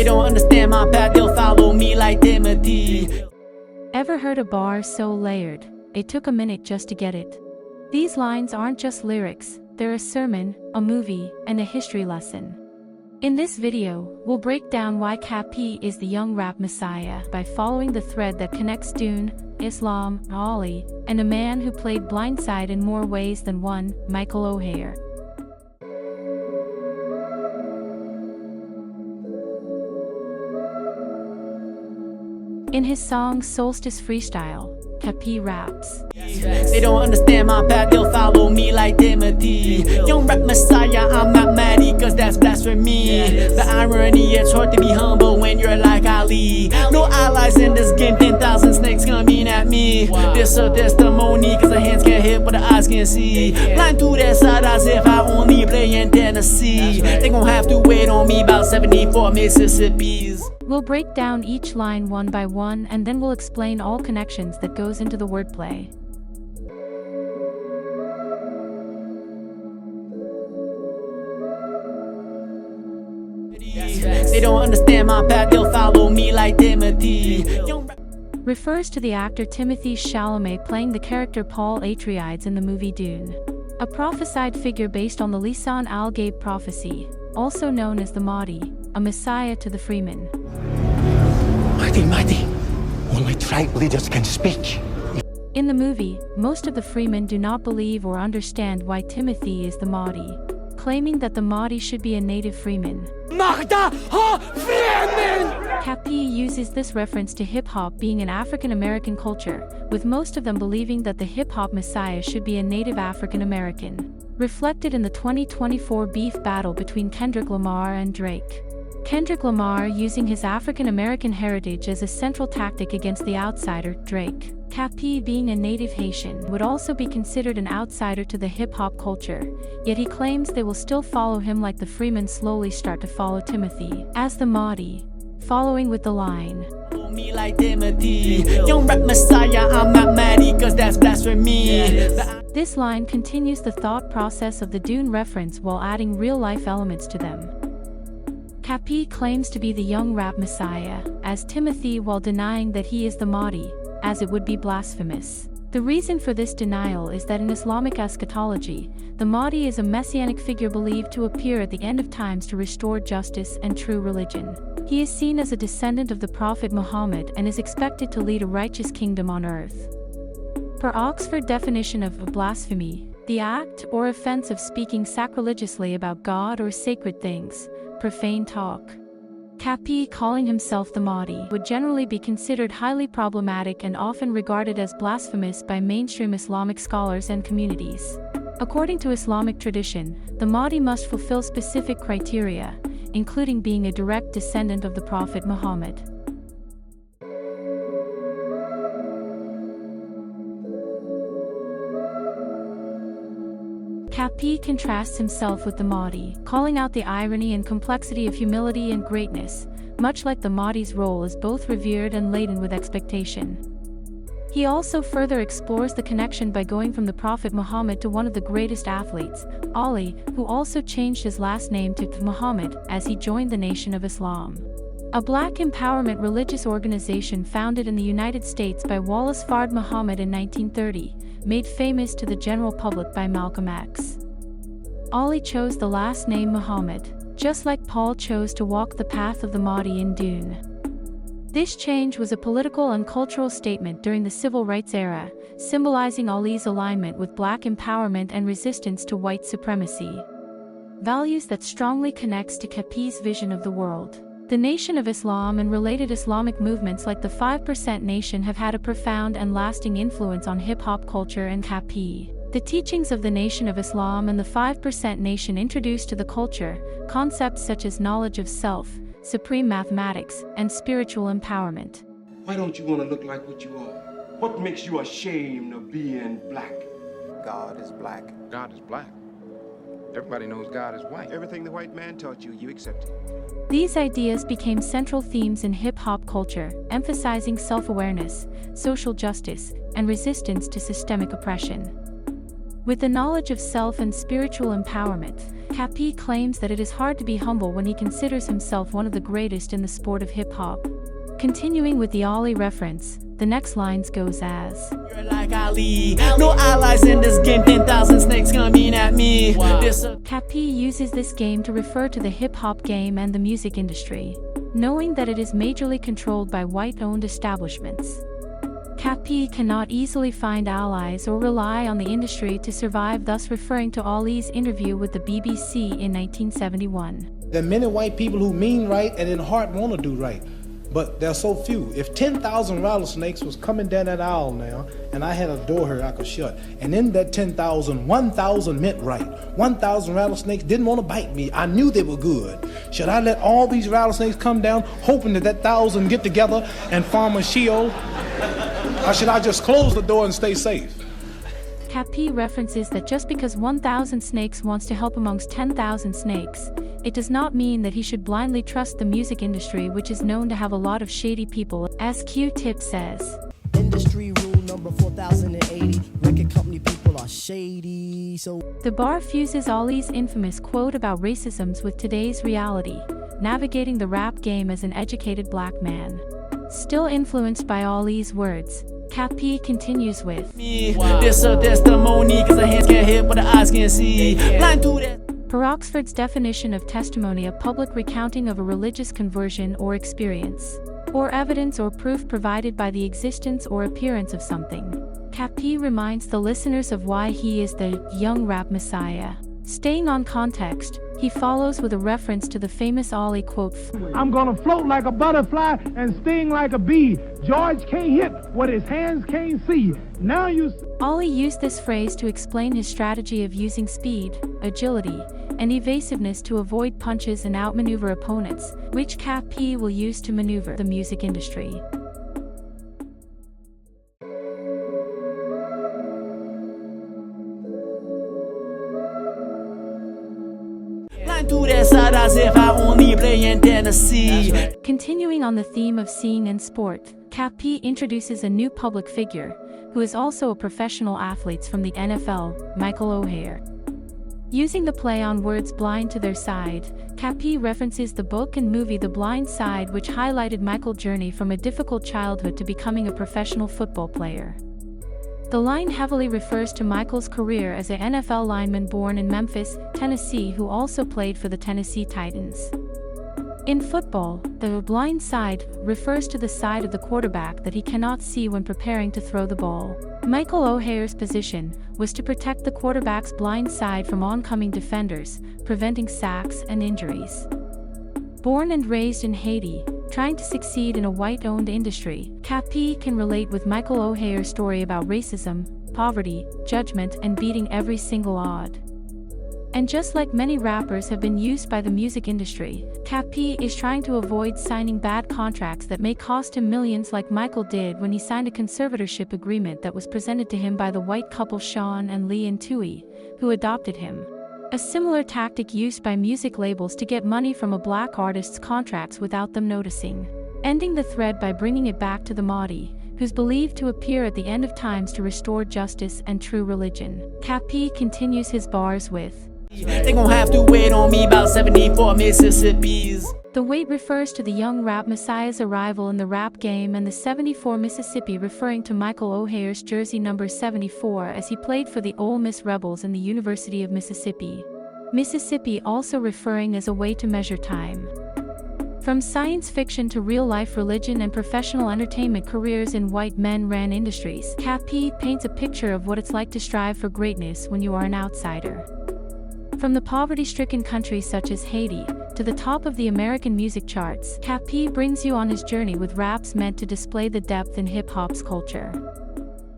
They don't understand my path, they'll follow me like Timothy. Ever heard a bar so layered, it took a minute just to get it? These lines aren't just lyrics, they're a sermon, a movie, and a history lesson. In this video, we'll break down why CAPY is the young rap messiah by following the thread that connects Dune, Islam, Ali, and a man who played Blindside in more ways than one, Michael O'Hare. In his song Solstice Freestyle, CAPY raps. They don't understand my path, they'll follow me like Timothy. Young rap messiah, I'm not mad cause that's blasphemy. The irony, it's hard to be humble when you're like Ali. No allies in this game, 10,000 snakes coming at me. This a testimony cause the hands can't hit but the eyes can see. Blind to that side as if I only play in Tennessee. They gon' have to wait on me about 74 Mississippis. We'll break down each line one by one and then we'll explain all connections that goes into the wordplay. They don't understand my path, they'll follow me like Timothy. Refers to the actor Timothée Chalamet playing the character Paul Atreides in the movie Dune. A prophesied figure based on the Lisan al-Gaib prophecy, also known as the Mahdi, a messiah to the freemen. Mighty, only tribe leaders can speak. In the movie, most of the freemen do not believe or understand why Timothy is the Mahdi, claiming that the Mahdi should be a native freeman. CAPY uses this reference to hip-hop being an African-American culture, with most of them believing that the hip-hop messiah should be a native African-American, reflected in the 2024 beef battle between Kendrick Lamar and Drake. Kendrick Lamar using his African-American heritage as a central tactic against the outsider, Drake. CAPY, being a native Haitian, would also be considered an outsider to the hip-hop culture, yet he claims they will still follow him like the freemen slowly start to follow Timothy as the Mahdi, following with the line, me like Timothy. Young rap messiah, I'm not mad cause that's blasphemy. This line continues the thought process of the Dune reference while adding real-life elements to them. CAPY claims to be the young rap messiah as Timothy while denying that he is the Mahdi, as it would be blasphemous. The reason for this denial is that in Islamic eschatology, the Mahdi is a messianic figure believed to appear at the end of times to restore justice and true religion. He is seen as a descendant of the Prophet Muhammad and is expected to lead a righteous kingdom on earth. Per Oxford definition of blasphemy, the act or offense of speaking sacrilegiously about God or sacred things, profane talk. CAPY, calling himself the Mahdi, would generally be considered highly problematic and often regarded as blasphemous by mainstream Islamic scholars and communities. According to Islamic tradition, the Mahdi must fulfill specific criteria, including being a direct descendant of the Prophet Muhammad. CAPY contrasts himself with the Mahdi, calling out the irony and complexity of humility and greatness, much like the Mahdi's role is both revered and laden with expectation. He also further explores the connection by going from the Prophet Muhammad to one of the greatest athletes, Ali, who also changed his last name to Muhammad as he joined the Nation of Islam, a black empowerment religious organization founded in the United States by Wallace Fard Muhammad in 1930, made famous to the general public by Malcolm X. Ali chose the last name Muhammad, just like Paul chose to walk the path of the Mahdi in Dune. This change was a political and cultural statement during the civil rights era, symbolizing Ali's alignment with black empowerment and resistance to white supremacy. Values that strongly connects to CAPY's vision of the world. The Nation of Islam and related Islamic movements like the 5% Nation have had a profound and lasting influence on hip-hop culture and CAPY. The teachings of the Nation of Islam and the 5% Nation introduced to the culture concepts such as knowledge of self, supreme mathematics, and spiritual empowerment. Why don't you want to look like what you are? What makes you ashamed of being black? God is black. God is black. Everybody knows God is white. Everything the white man taught you, you accepted. These ideas became central themes in hip-hop culture, emphasizing self-awareness, social justice, and resistance to systemic oppression. With the knowledge of self and spiritual empowerment, CAPY claims that it is hard to be humble when he considers himself one of the greatest in the sport of hip-hop. Continuing with the Ali reference, the next lines goes as, You're like Ali, no allies in this game, 10,000 snakes coming at me. CAPY uses this game to refer to the hip-hop game and the music industry, knowing that it is majorly controlled by white-owned establishments. CAPY cannot easily find allies or rely on the industry to survive, thus referring to Ali's interview with the BBC in 1971. There are many white people who mean right and in heart want to do right, but there are so few. If 10,000 rattlesnakes was coming down that aisle now, and I had a door here I could shut, and in that 10,000, 1,000 meant right. 1,000 rattlesnakes didn't want to bite me. I knew they were good. Should I let all these rattlesnakes come down, hoping that 1,000 get together and form a Sheol? Or should I just close the door and stay safe? CAPY references that just because 1,000 snakes wants to help amongst 10,000 snakes, it does not mean that he should blindly trust the music industry, which is known to have a lot of shady people, as Q-Tip says. Industry rule number 4080, record company people are shady, so... The bar fuses Ali's infamous quote about racisms with today's reality, navigating the rap game as an educated black man. Still influenced by Ali's words, CAPY continues with, This a testimony, cause the hands can't hit what the eyes can see. Blind to that. Per Oxford's definition of testimony, a public recounting of a religious conversion or experience, or evidence or proof provided by the existence or appearance of something. CAPY reminds the listeners of why he is the young rap messiah. Staying on context, he follows with a reference to the famous Ali quote, I'm gonna float like a butterfly and sting like a bee. George can't hit what his hands can't see. Now you... Ali used this phrase to explain his strategy of using speed, agility, and evasiveness to avoid punches and outmaneuver opponents, which CAPY will use to maneuver the music industry. To that side as if I only play in Tennessee. Continuing on the theme of seeing and sport, CAPY introduces a new public figure, who is also a professional athlete from the NFL, Michael O'Hare. Using the play on words blind to their side, CAPY references the book and movie The Blind Side, which highlighted Michael's journey from a difficult childhood to becoming a professional football player. The line heavily refers to Michael's career as an NFL lineman born in Memphis, Tennessee, who also played for the Tennessee Titans. In football, the blind side refers to the side of the quarterback that he cannot see when preparing to throw the ball. Michael O'Hare's position was to protect the quarterback's blind side from oncoming defenders, preventing sacks and injuries. Born and raised in Haiti, trying to succeed in a white-owned industry, CAPY can relate with Michael O'Hare's story about racism, poverty, judgment, and beating every single odd. And just like many rappers have been used by the music industry, CAPY is trying to avoid signing bad contracts that may cost him millions, like Michael did when he signed a conservatorship agreement that was presented to him by the white couple Sean and Lee Ntui, who adopted him. A similar tactic used by music labels to get money from a black artist's contracts without them noticing. Ending the thread by bringing it back to the Mahdi, who's believed to appear at the end of times to restore justice and true religion. CAPY continues his bars with, They gon' have to wait on me about 74 Mississippis. The wait refers to the young rap messiah's arrival in the rap game, and the 74 Mississippi referring to Michael O'Hare's jersey number 74 as he played for the Ole Miss Rebels in the University of Mississippi. Mississippi also referring as a way to measure time. From science fiction to real-life religion and professional entertainment careers in white men-ran industries, CAPY paints a picture of what it's like to strive for greatness when you are an outsider. From the poverty-stricken countries such as Haiti to the top of the American music charts, CAPY brings you on his journey with raps meant to display the depth in hip-hop's culture.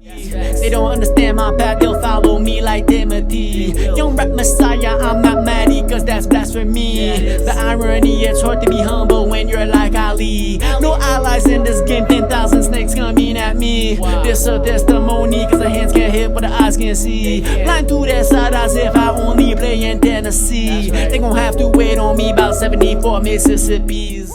They don't understand my path, they'll follow me like Timothy. Young rap messiah, I'm not mad cause that's blasphemy. The irony, it's hard to be humble when you're like Ali. No allies in this game, 10,000 snakes coming at me. This a testimony, cause the hands can't hit what the eyes can see. Blind to that side as if I only play in Tennessee. They gon' have to wait on me about 74 Mississippis.